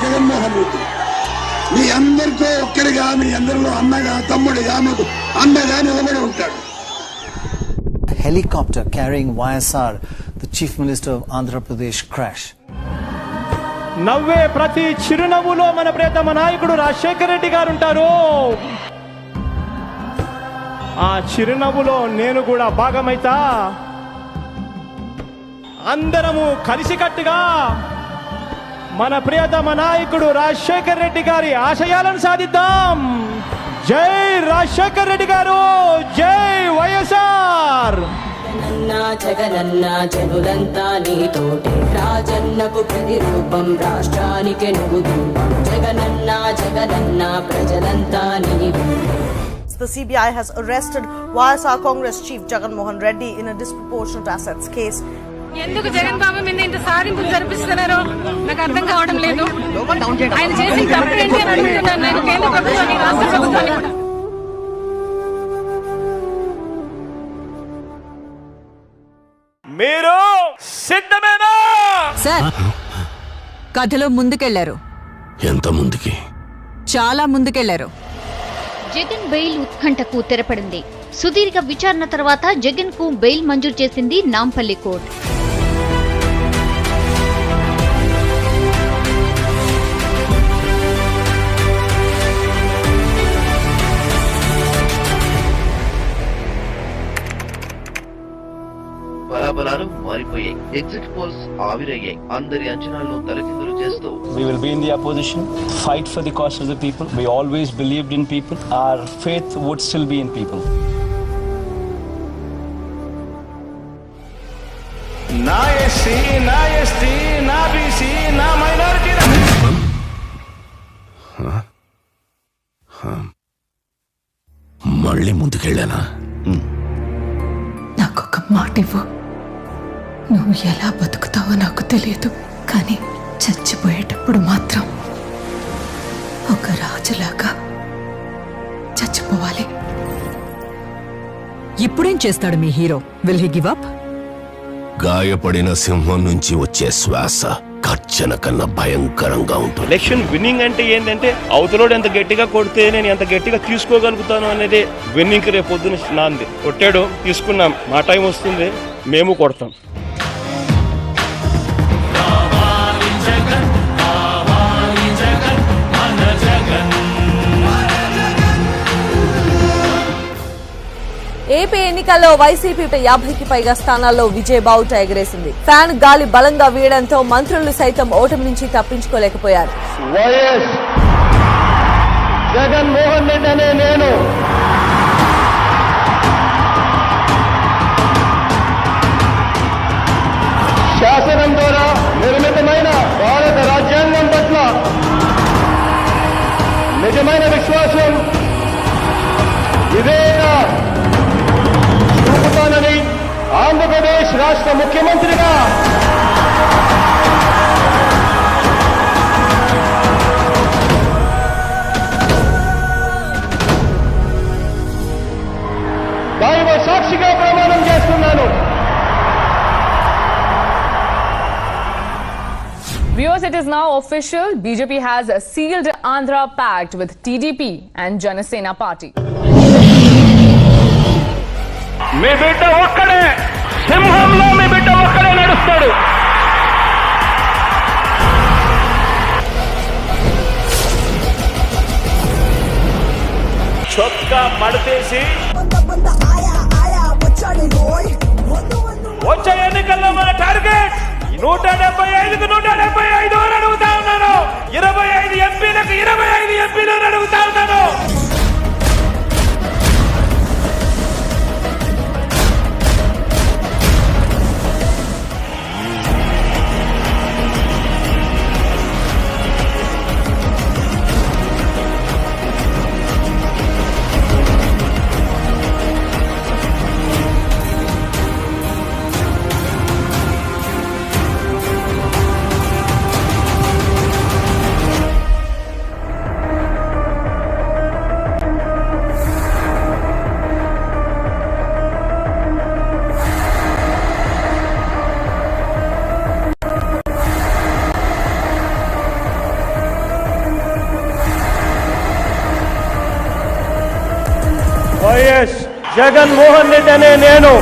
జగన్మోహన్ రెడ్డి మీ అందరితో ఒక్కరిగా, మీ అందరిలో అన్నగా, తమ్ముడిగా, మీకు అండగా నిలబడి ఉంటాడు. Helicopter carrying YSR, the Chief Minister of Andhra Pradesh, crash. నవ్వే ప్రతి చిరునవ్వులో మన ప్రియతమ నాయకుడు రాజశేఖర రెడ్డి గారు ఉంటారు. ఆ చిరునవ్వులో నేను కూడా భాగమైతా. అందరము కలిసికట్టుగా మన ప్రియతమ నాయకుడు రాజశేఖర రెడ్డి గారి ఆశయాలను సాధిద్దాం. జై రాజశేఖర రెడ్డి గారు, జై వైఎస్ఆర్. జగనన్న జనులంతా నీతోటి, రాజన్నకు ప్రతిరూపం, రాష్ట్రానికి నువ్వు రూపం. జగనన్న జగనన్న ప్రజలంతా నీవే. The CBI has arrested YSR Congress chief Jagan Mohan Reddy in a disproportionate assets case. ఎందుకు జగన్ బాబు మీద ఇంత సాధింపులు జరిపిస్తున్నారో నాకు అర్థం కావడం లేదు. ఆయన చేసిన తప్పు ఏంటి అని అడుగుతున్నాను నేను కేంద్ర ప్రభుత్వాన్ని, రాష్ట్ర ప్రభుత్వాన్ని కూడా. మీరు సిద్ధమేనా? సార్, కథలో ముందుకెళ్లారు. ఎంత ముందుకి? చాలా ముందుకెళ్లారు. జగన్ బెయిల్ ఉత్కంఠకు తెరపడింది. సుదీర్ఘ విచారణ తర్వాత జగన్ కు బెయిల్ మంజూరు చేసింది నాంపల్లి కోర్టు. బలాబలాలు మారిపోయాయి. ఎగ్జిట్ పోల్స్ ఆవిరయ్యాయి. అందరి అంచనాలను తలకిందులు చేస్తూ We will be in the opposition, fight for the cause of the people. We always believed in people. Our faith would still be in people. నా ఎస్సీ, నా ఎస్టీ, నా బీసీ, నా మైనారిటీ. మళ్ళీ ముందుకెళ్ళానా? నాకొక మాట ఇవ్వు. నువ్వు ఎలా బతుకుతావో నాకు తెలియదు, కానీ చచ్చిపోయేటప్పుడు మాత్రం ఒక రాజులాగా చచ్చిపోవాలి. ఇప్పుడేం చేస్తాడు మీ hero? Will he give up? గాయపడిన సింహం నుంచి వచ్చే శ్వాస కర్చన కన్నా భయంకరంగా ఉంటుంది. ఎలక్షన్ విన్నింగ్ అంటే ఏంటంటే అవతలోడు ఎంత గట్టిగా కొడితే నేను ఎంత గట్టిగా తీసుకోగలుగుతాను అనేది విన్నింగ్. రేపు పొద్దున నాంది కొట్టాడు, తీసుకున్నాం. మా టైం వస్తుంది, మేము కొడతాం. ఏపీ ఎన్నికల్లో వైసీపీ 50కి పైగా స్థానాల్లో విజయ్ బావుట ఎగరేసింది. ఫ్యాన్ గాలి బలంగా వీయడంతో మంత్రులు సైతం ఓటమి నుంచి తప్పించుకోలేకపోయారు. వైఎస్ జగన్మోహన్ రెడ్డి అనే నేను శాసనం ద్వారా నిర్మితమైన భారత రాజ్యాంగం పట్ల నిజమైన విశ్వాసం, వివేక చూపుతానని ఆంధ్రప్రదేశ్ రాష్ట్ర ముఖ్యమంత్రిగా దైవ సాక్షిగా ప్రమాణం చేస్తున్నాను. Viewers, it is now official. BJP has sealed Andhra pact with TDP and Janasena party. మీ బిడ్డ ఒక్కడే, సింహంలో మీ బిడ్డ ఒక్కడే నడుస్తాడు. చొక్కా మడతేసి వచ్చే ఎన్నికల్లో మన టార్గెట్ 175కు 175 అని అడుగుతా ఉన్నాను. 25 ఎంపీలకు 25 ఎంపీలు అడుగుతా ఉన్నాను. వైఎస్ జగన్మోహన్ రెడ్డి అనే నేను